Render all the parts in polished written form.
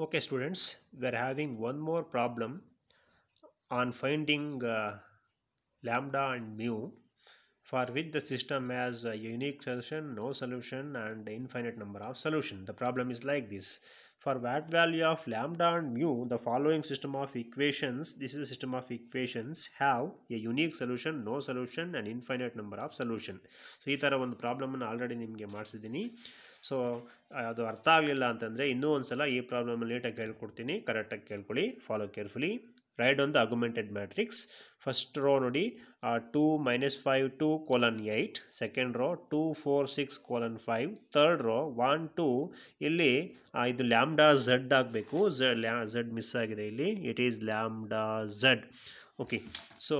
Okay, students, we are having one more problem on finding lambda and mu for which the system has a unique solution, no solution, and infinite number of solutions. The problem is like this. For what value of lambda and mu, the following system of equations, this is a system of equations, have a unique solution, no solution, and infinite number of solution. So, ಈ ಥರ ಒಂದು ಪ್ರಾಬ್ಲಮನ್ನು already ನಿಮಗೆ ಮಾಡಿಸಿದ್ದೀನಿ. So ಅದು ಅರ್ಥ ಆಗಲಿಲ್ಲ ಅಂತಂದರೆ ಇನ್ನೂ ಒಂದು ಸಲ ಈ ಪ್ರಾಬ್ಲಮ್ ನೀಟಾಗಿ ಹೇಳ್ಕೊಡ್ತೀನಿ, ಕರೆಕ್ಟಾಗಿ ಕೇಳ್ಕೊಳ್ಳಿ, follow carefully. Write on the augmented matrix. First row ನೋಡಿ 2 minus 5 2 colon 8, second row 2 4 6 colon 5, third row 1 2 ಇಲ್ಲಿ ಇದು ಲ್ಯಾಂಬ್ಡಾ ಝಡ್ ಆಗಬೇಕು, ಝಡ್ ಮಿಸ್ ಆಗಿದೆ ಇಲ್ಲಿ, it is lambda Z. Okay, so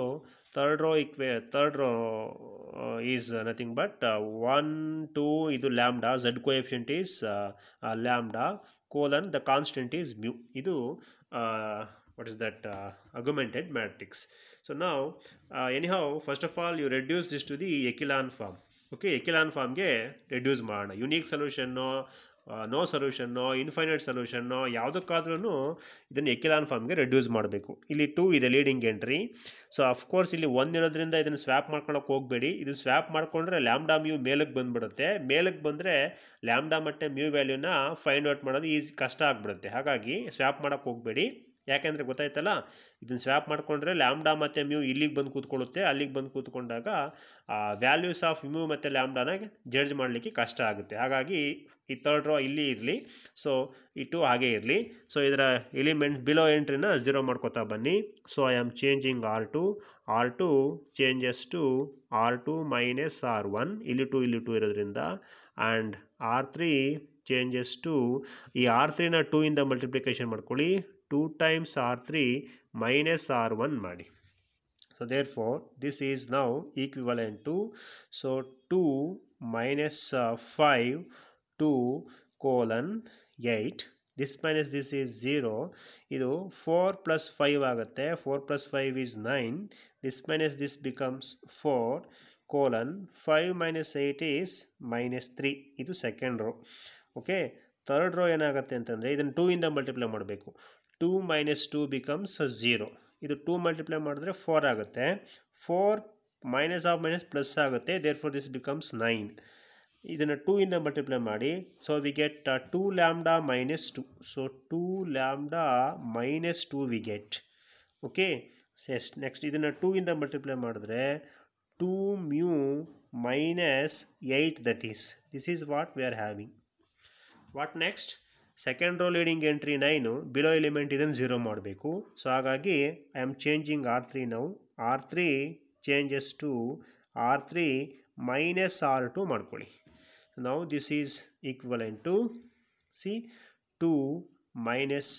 third row is nothing but 1 2 ಇದು lambda, z coefficient is lambda, colon the constant is mu. ಇದು what is that augmented matrix. So now anyhow, first of all you reduce this to the echelon form. Okay, echelon form ಗೆ reduce ಮಾಡೋಣ. Unique ಸೊಲ್ಯೂಷನ್ನು, no ಸೊಲ್ಯೂಷನ್ನು, infinite ಸೊಲ್ಯೂಷನ್ನು ಯಾವುದಕ್ಕಾದ್ರೂ ಇದನ್ನು ಎಕಿಲಾನ್ ಫಾರ್ಮ್ಗೆ reduce ಮಾಡಬೇಕು. ಇಲ್ಲಿ 2 ಇದೆ leading entry. So of course ಇಲ್ಲಿ 1 ಇರೋದ್ರಿಂದ ಇದನ್ನು ಸ್ವ್ಯಾಪ್ ಮಾಡ್ಕೊಳಕ್ಕೆ ಹೋಗಬೇಡಿ. ಇದು ಸ್ವ್ಯಾಪ್ ಮಾಡಿಕೊಂಡ್ರೆ ಲ್ಯಾಂಬ್ಡಾ ಮ್ಯೂ ಮೇಲಕ್ಕೆ ಬಂದುಬಿಡುತ್ತೆ. ಮೇಲಕ್ಕೆ ಬಂದರೆ ಲ್ಯಾಂಬ್ಡಾ ಮತ್ತು ಮ್ಯೂ ವ್ಯಾಲ್ಯೂನ ಫೈಂಡ್ ಔಟ್ ಮಾಡೋದು ಕಷ್ಟ ಆಗಿಬಿಡುತ್ತೆ. ಹಾಗಾಗಿ ಸ್ವ್ಯಾಪ್ ಮಾಡೋಕ್ಕೆ ಹೋಗಬೇಡಿ. ಯಾಕೆಂದರೆ ಗೊತ್ತಾಯ್ತಲ್ಲ, ಇದನ್ನು ಸ್ವ್ಯಾಪ್ ಮಾಡಿಕೊಂಡ್ರೆ ಲ್ಯಾಂಬ್ಡಾ ಮತ್ತು ಮ್ಯೂ ಇಲ್ಲಿಗೆ ಬಂದು ಕೂತ್ಕೊಳ್ಳುತ್ತೆ. ಅಲ್ಲಿಗೆ ಬಂದು ಕೂತ್ಕೊಂಡಾಗ ವ್ಯಾಲ್ಯೂಸ್ ಆಫ್ ಮ್ಯೂ ಮತ್ತು ಲ್ಯಾಂಬ್ಡಾನ ಜಡ್ಜ್ ಮಾಡಲಿಕ್ಕೆ ಕಷ್ಟ ಆಗುತ್ತೆ. ಹಾಗಾಗಿ ಈ ಥರ್ಡ್ ರೋ ಇಲ್ಲಿ ಇರಲಿ, ಸೊ ಈ 2 ಹಾಗೆ ಇರಲಿ. ಸೊ ಇದರ ಎಲಿಮೆಂಟ್ಸ್ ಬಿಲೋ ಎಂಟ್ರಿನ 0 ಮಾಡ್ಕೋತಾ ಬನ್ನಿ. So I am changing R2 changes to R2 minus R1, ಇಲ್ಲಿ 2 ಇರೋದ್ರಿಂದ, ಆ್ಯಂಡ್ R3 ಚೇಂಜಸ್ ಟು ಈ R3ನ 2 ಇಂದ ಮಲ್ಟಿಪ್ಲಿಕೇಶನ್ ಮಾಡ್ಕೊಳ್ಳಿ, 2 times R3 minus R1 ಮಾಡಿ. So therefore this is now equivalent to, so 2 minus 5 2 colon 8, this minus this is 0, ಇದು 4 plus 5 ಆಗುತ್ತೆ, 4 plus 5 is 9, this minus this becomes 4 colon 5 minus 8 is minus 3, ಇದು second row. Okay, third row ಏನಾಗುತ್ತೆ ಅಂತಂದರೆ ಇದನ್ನು 2 ಇಂದ multiply ಮಾಡಬೇಕು. 2 minus 2 becomes 0, ಇದು 2 multiply ಮಾಡಿದ್ರೆ 4 ಆಗುತ್ತೆ, 4 ಮೈನಸ್ ಆಫ್ ಮೈನಸ್ ಪ್ಲಸ್ ಆಗುತ್ತೆ, therefore this becomes 9. ಇದನ್ನು 2 ಇಂದ ಮಲ್ಟಿಪ್ಲೈ ಮಾಡಿ, so we get 2 lambda minus 2, so 2 lambda minus 2 we get. Okay, next ಇದನ್ನು 2 ಇಂದ ಮಲ್ಟಿಪ್ಲೈ ಮಾಡಿದ್ರೆ 2 mu minus 8, that is, this is what we are having. What next? Second row leading entry 9, below element ಇದನ್ನು 0 ಮಾಡಬೇಕು. So ಹಾಗಾಗಿ I am changing R3 now. R3 changes to R3 minus R2 ಮಾಡ್ಕೊಳ್ಳಿ. Now this is equivalent to C 2 minus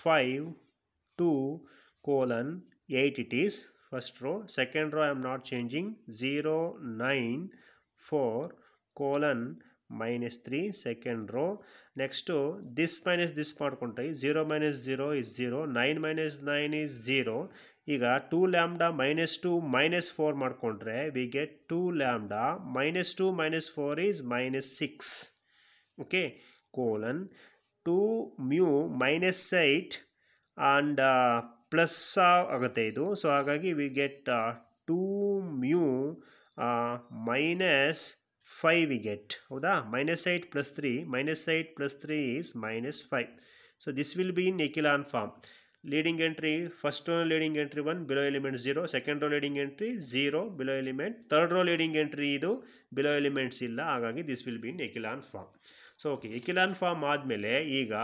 5 2 colon 8 it is, first row. Second row I am not changing, 0 9 4 colon minus 3, second row. Next this minus this ಮಾಡ್ಕೊಂಡ್ರೆ 0 minus 0 is 0, 9 minus 9 is 0. ಈಗ 2 lambda minus 2 minus 4 ಮಾಡ್ಕೊಂಡ್ರೆ we get 2 lambda minus 2 minus 4 is minus 6. Okay, colon 2 mu minus 8 and plus ಆಗುತ್ತೆ ಇದು. So ಹಾಗಾಗಿ we get 2 mu minus 5 we get. ಹೌದಾ, minus 8 plus 3, minus 8 plus 3 is minus 5. So this will be in echelon form. Leading entry, first row leading entry 1, below element 0, second row leading entry 0, below element, third row leading entry ಇದು below elements ಇಲ್ಲ, ಹಾಗಾಗಿ this will be in echelon form. So okay, echelon form ಆದಮೇಲೆ ಈಗ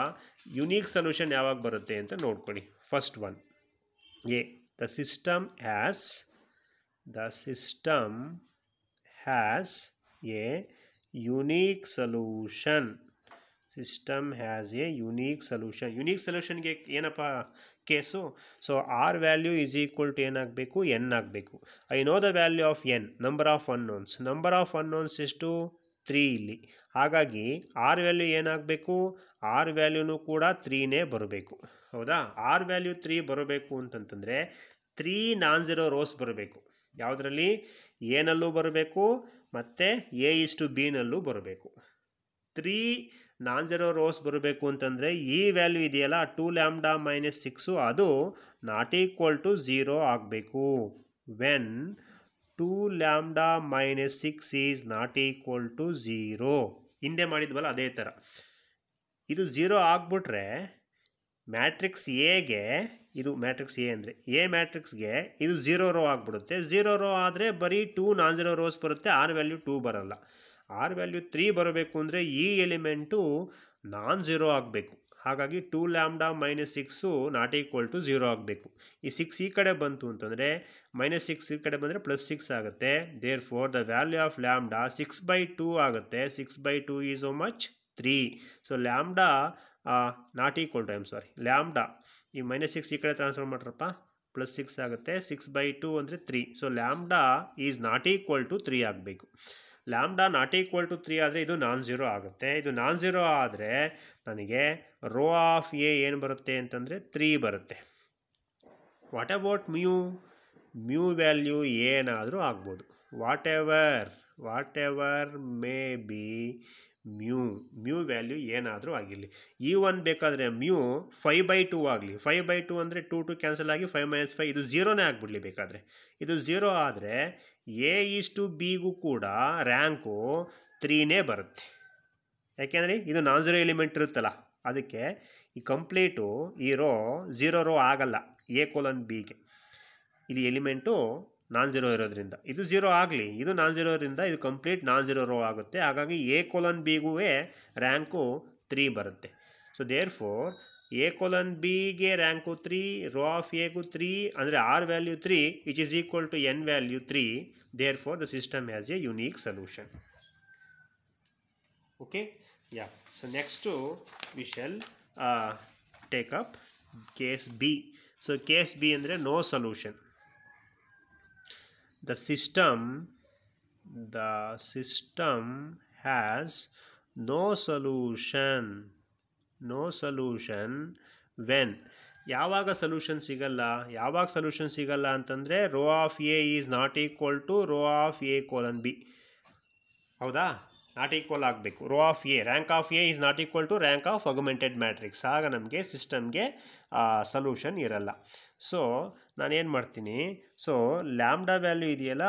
unique solution ಯಾವಾಗ ಬರುತ್ತೆ ಅಂತ ನೋಡ್ಕೊಳ್ಳಿ. First one, A, the system has a unique solution. System has a unique solution. Unique solution ಗೆ ಏನಪ್ಪ ಕೇಸು? So R value is equal to ಏನಾಗಬೇಕು, ಎನ್ ಆಗಬೇಕು. I know the value of N, number of unknowns. Number of unknowns ಎಷ್ಟು? 3 ಇಲ್ಲಿ. ಹಾಗಾಗಿ R value ಏನಾಗಬೇಕು? R ವ್ಯಾಲ್ಯೂನು ಕೂಡ 3ನೇ ಬರಬೇಕು. ಹೌದಾ, ಆರ್ ವ್ಯಾಲ್ಯೂ 3 ಬರಬೇಕು ಅಂತಂತಂದರೆ 3 ನಾನ್ ಝೀರೋ ರೋಸ್ ಬರಬೇಕು. ಯಾವುದರಲ್ಲಿ? ಎನಲ್ಲೂ ಬರಬೇಕು ಮತ್ತು A is to B ನಲ್ಲೂ ಬರಬೇಕು. 3 ನಾನ್ ಝೀರೋ ರೋಸ್ ಬರಬೇಕು ಅಂತಂದರೆ ಈ ವ್ಯಾಲ್ಯೂ ಇದೆಯಲ್ಲ 2 ಲ್ಯಾಂಬ್ಡಾ ಮೈನಸ್ 6 ಅದು ನಾಟ್ ಈಕ್ವಲ್ ಟು 0 ಆಗಬೇಕು. When 2 lambda minus 6 is not equal to 0. ಹಿಂದೆ ಮಾಡಿದ್ವಲ್ಲ ಅದೇ ಥರ. ಇದು 0 ಆಗಿಬಿಟ್ರೆ ಮ್ಯಾಟ್ರಿಕ್ಸ್ ಎಗೆ, ಇದು ಮ್ಯಾಟ್ರಿಕ್ಸ್ ಎ ಅಂದರೆ ಎ ಮ್ಯಾಟ್ರಿಕ್ಸ್ಗೆ ಇದು 0 ರೋ ಆಗಿಬಿಡುತ್ತೆ. 0 ರೋ ಆದರೆ ಬರೀ 2 ನಾನ್ ಝೀರೋ ರೋಸ್ ಬರುತ್ತೆ, ಆರ್ ವ್ಯಾಲ್ಯೂ 2 ಬರೋಲ್ಲ. ಆರ್ ವ್ಯಾಲ್ಯೂ 3 ಬರಬೇಕು ಅಂದರೆ ಈ ಎಲಿಮೆಂಟು ನಾನ್ ಝೀರೋ ಆಗಬೇಕು. ಹಾಗಾಗಿ 2 lambda minus 6 not equal to 0 ಆಗಬೇಕು. ಈ 6 ಈ ಕಡೆ ಬಂತು ಅಂತಂದರೆ ಮೈನಸ್ 6 ಈ ಕಡೆ ಬಂದರೆ ಪ್ಲಸ್ 6 ಆಗುತ್ತೆ. Therefore the value of lambda 6/2 ಆಗುತ್ತೆ. 6/2 is how much? 3. So lambda not equal to lambda ಈ ಮೈನಸ್ 6 ಈ ಕಡೆ ಟ್ರಾನ್ಸ್ಫರ್ ಮಾಡ್ರಪ್ಪ, ಪ್ಲಸ್ 6 ಆಗುತ್ತೆ. 6/2 ಅಂದರೆ 3. So lambda is not equal to 3 ಆಗಬೇಕು. ಲ್ಯಾಂಬ್ಡಾ ನಾಟ್ ಈಕ್ವಲ್ ಟು 3 ಆದರೆ ಇದು ನಾನ್ ಝೀರೋ ಆಗುತ್ತೆ. ಇದು ನಾನ್ ಝೀರೋ ಆದರೆ ನನಗೆ ರೋ ಆಫ್ ಎ ಏನು ಬರುತ್ತೆ ಅಂತಂದರೆ 3 ಬರುತ್ತೆ. What about mu? Mu value ಏನಾದರೂ ಆಗ್ಬೋದು. What ever may be mu value ಏನಾದರೂ ಆಗಿರಲಿ. ಈ ಒನ್ ಬೇಕಾದರೆ ಮ್ಯೂ 5/2 ಆಗಲಿ. 5/2 ಅಂದರೆ 2 ಕ್ಯಾನ್ಸಲ್ ಆಗಿ 5 - 5 ಇದು 0ನೇ ಆಗಿಬಿಡಲಿ ಬೇಕಾದರೆ. ಇದು 0 ಆದರೆ ಎ ಈಸ್ ಟು ಬಿಗೂ ಕೂಡ ರ್ಯಾಂಕು 3ನೇ ಬರುತ್ತೆ. ಯಾಕೆಂದರೆ ಇದು ನಾನ್ ಝೀರೋ ಎಲಿಮೆಂಟ್ ಇರುತ್ತಲ್ಲ, ಅದಕ್ಕೆ ಈ ಕಂಪ್ಲೀಟು ಈ ರೋ 0 ರೋ ಆಗಲ್ಲ A:B. ಇದು ಎಲಿಮೆಂಟು ನಾನ್ ಝೀರೋ ಇರೋದ್ರಿಂದ ಇದು 0 ಆಗಲಿ, ಇದು ನಾನ್ ಝೀರೋ ಇರೋದ್ರಿಂದ ಇದು ಕಂಪ್ಲೀಟ್ ನಾನ್ ಝೀರೋ ರೋ ಆಗುತ್ತೆ. ಹಾಗಾಗಿ A:B ಗೂ ರ್ಯಾಂಕು 3 ಬರುತ್ತೆ. So therefore A:B rank 3, rho of ಎಗೂ 3 ಅಂದರೆ r value 3 which is equal to n value 3. Therefore the system has a unique solution. Okay, yeah. So next we shall take up case B. So case B ಅಂದರೆ no solution. The system has no solution when ಯಾವಾಗ solution ಸಿಗಲ್ಲ ಅಂತಂದರೆ rho of A is not equal to rho of A:B. ಹೌದಾ? Not equal ಆಗಬೇಕು. Rho of A, rank of A is not equal to rank of augmented matrix. ಆಗ ನಮಗೆ ಸಿಸ್ಟಮ್ಗೆ solution ಇರಲ್ಲ. So ನಾನೇನು ಮಾಡ್ತೀನಿ, ಸೊ ಲ್ಯಾಂಬ್ಡಾ ವ್ಯಾಲ್ಯೂ ಇದೆಯಲ್ಲ,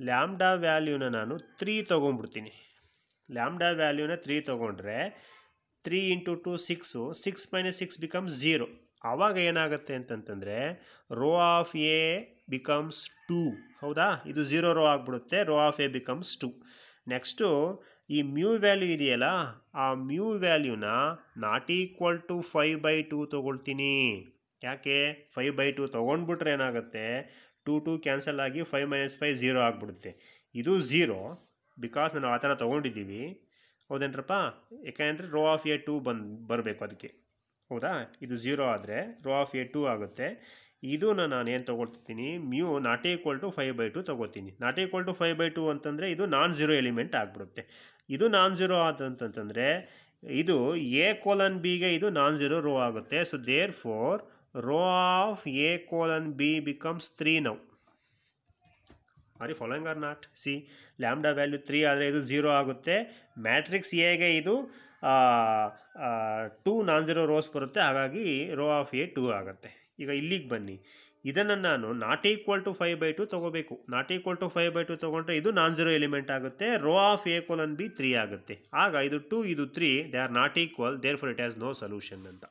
lambda ವ್ಯಾಲ್ಯೂನ ನಾನು 3 ತೊಗೊಂಡ್ಬಿಡ್ತೀನಿ. ಲ್ಯಾಂಬ್ಡಾ ವ್ಯಾಲ್ಯೂನ 3 ತೊಗೊಂಡ್ರೆ 3 × 2 6, 6 - 6 ಬಿಕಮ್ಸ್ 0. ಆವಾಗ ಏನಾಗುತ್ತೆ ಅಂತಂತಂದರೆ ರೋ ಆಫ್ ಎ ಬಿಕಮ್ಸ್ 2. ಹೌದಾ? ಇದು 0 ರೋ ಆಗಿಬಿಡುತ್ತೆ. Row of A becomes 2. Next ಈ ಮ್ಯೂ ವ್ಯಾಲ್ಯೂ ಇದೆಯಲ್ಲ, ಆ ಮ್ಯೂ ವ್ಯಾಲ್ಯೂನ ನಾಟ್ ಈಕ್ವಲ್ ಟು 5/2 ತೊಗೊಳ್ತೀನಿ. ಯಾಕೆ? 5/2 ತೊಗೊಂಡ್ಬಿಟ್ರೆ ಏನಾಗುತ್ತೆ, 2 ಕ್ಯಾನ್ಸಲ್ ಆಗಿ 5 - 5 0 ಆಗಿಬಿಡುತ್ತೆ. ಇದು 0 ಬಿಕಾಸ್ ನಾವು ಆ ಥರ ತೊಗೊಂಡಿದ್ದೀವಿ. ಹೌದೇನ್ರಪ್ಪ? ಯಾಕೆಂದರೆ ರೋ ಆಫ್ ಎ 2 ಬರಬೇಕು ಅದಕ್ಕೆ. ಹೌದಾ? ಇದು 0 ಆದರೆ ರೋ ಆಫ್ ಎ 2 ಆಗುತ್ತೆ. ಇದನ್ನು ನಾನು ಏನು ತೊಗೊಳ್ತೀನಿ, ಮ್ಯೂ ನಾಟ್ ಈಕ್ವಲ್ ಟು 5/2 ತೊಗೋತೀನಿ. ನಾಟ್ ಈಕ್ವಲ್ ಟು 5/2 ಅಂತಂದರೆ ಇದು ನಾನ್ ಝೀರೋ ಎಲಿಮೆಂಟ್ ಆಗಿಬಿಡುತ್ತೆ. ಇದು ನಾನ್ ಝೀರೋ ಆದಂತಂದರೆ ಇದು A:B ಇದು ನಾನ್ ಝೀರೋ ರೋ ಆಗುತ್ತೆ. So therefore rho of A:B becomes 3 now. Are you following or not? See, lambda value 3 ಆದರೆ ಇದು 0 ಆಗುತ್ತೆ. ಮ್ಯಾಟ್ರಿಕ್ಸ್ ಎಗೆ ಇದು 2 ನಾನ್ ಝೀರೋ ರೋಸ್ ಬರುತ್ತೆ. ಹಾಗಾಗಿ ರೋ ಆಫ್ ಎ 2 ಆಗುತ್ತೆ. ಈಗ ಇಲ್ಲಿಗೆ ಬನ್ನಿ, ಇದನ್ನು ನಾನು ನಾಟ್ ಈಕ್ವಲ್ ಟು 5/2 ತೊಗೋಬೇಕು. ನಾಟ್ ಈಕ್ವಲ್ ಟು 5/2 ತೊಗೊಂಡ್ರೆ ಇದು ನಾನ್ ಝೀರೋ ಎಲಿಮೆಂಟ್ ಆಗುತ್ತೆ. ರೋ ಆಫ್ A:B 3 ಆಗುತ್ತೆ. ಆಗ ಇದು 2 ಇದು 3 they are not equal. Therefore it has no solution ಅಂತ.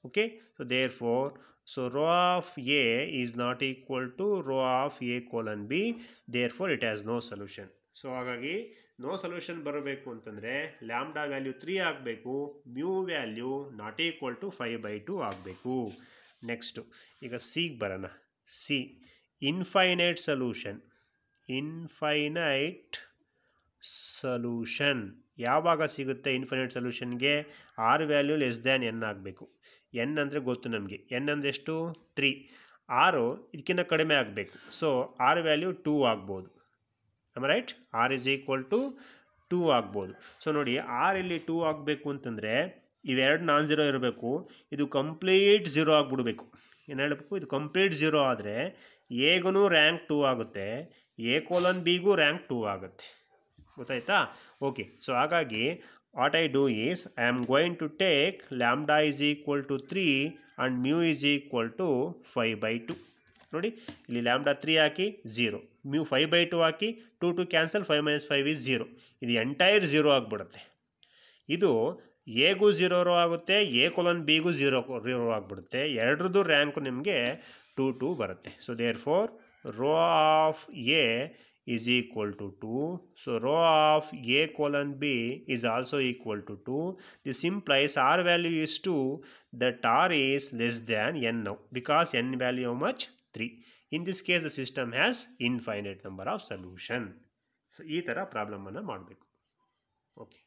Okay, so therefore rho of A is not equal to rho of A:B. Therefore it has no solution. So ಹಾಗಾಗಿ no solution ಬರಬೇಕು ಅಂತಂದರೆ lambda value 3 ಆಗಬೇಕು, mu value not equal to 5/2 ಆಗಬೇಕು. Next ಈಗ ಸಿಗೆ ಬರೋಣ. C, infinite solution ಯಾವಾಗ ಸಿಗುತ್ತೆ? ಇನ್ಫೈನೈಟ್ ಸೊಲ್ಯೂಷನ್ಗೆ r value less than n ಆಗಬೇಕು. ಎನ್ ಅಂದರೆ ಗೊತ್ತು ನಮಗೆ. ಎನ್ ಅಂದರೆ ಎಷ್ಟು? 3. ಆರು ಇದಕ್ಕಿಂತ ಕಡಿಮೆ ಆಗಬೇಕು. ಸೊ ಆರ್ ವ್ಯಾಲ್ಯೂ 2 ಆಗ್ಬೋದು. Right? R is equal to 2 ಆಗ್ಬೋದು. ಸೊ ನೋಡಿ, ಆರ್ ಇಲ್ಲಿ 2 ಆಗಬೇಕು ಅಂತಂದರೆ ಇವೆರಡು ನಾನ್ ಝೀರೋ ಇರಬೇಕು. ಇದು ಕಂಪ್ಲೀಟ್ 0 ಆಗಿಬಿಡ್ಬೇಕು. ಏನು ಹೇಳಬೇಕು? ಇದು ಕಂಪ್ಲೀಟ್ 0 ಆದರೆ ಎಗೂ ರ್ಯಾಂಕ್ 2 ಆಗುತ್ತೆ, A:B ಗೂ ರ್ಯಾಂಕ್ 2 ಆಗುತ್ತೆ. ಗೊತ್ತಾಯ್ತಾ? ಓಕೆ, ಸೊ ಹಾಗಾಗಿ what I do is I am going to take lambda is equal to 3 and mu is equal to 5/2. ನೋಡಿ ಇಲ್ಲಿ lambda 3 hockey 0, mu 5/2 hockey 2 to cancel, 5 - 5 is 0. ಇದು entire 0 ಆಗಿಬಿಡುತ್ತೆ. ಇದು ಎಗೂ 0 ಆಗುತ್ತೆ, ಎ ಕೊಲನ್ ಬಿಗೂ 0 ಆಗಿಬಿಡುತ್ತೆ. ಎರಡರದ್ದು ರ್ಯಾಂಕು ನಿಮಗೆ 2 2 ಬರುತ್ತೆ. So therefore rho of A is equal to 2. So row of A colon B is also equal to 2. This implies R value is 2, that R is less than N now, because N value how much? 3. In this case the system has infinite number of solution. So ee tara problem anna madbeku. Okay.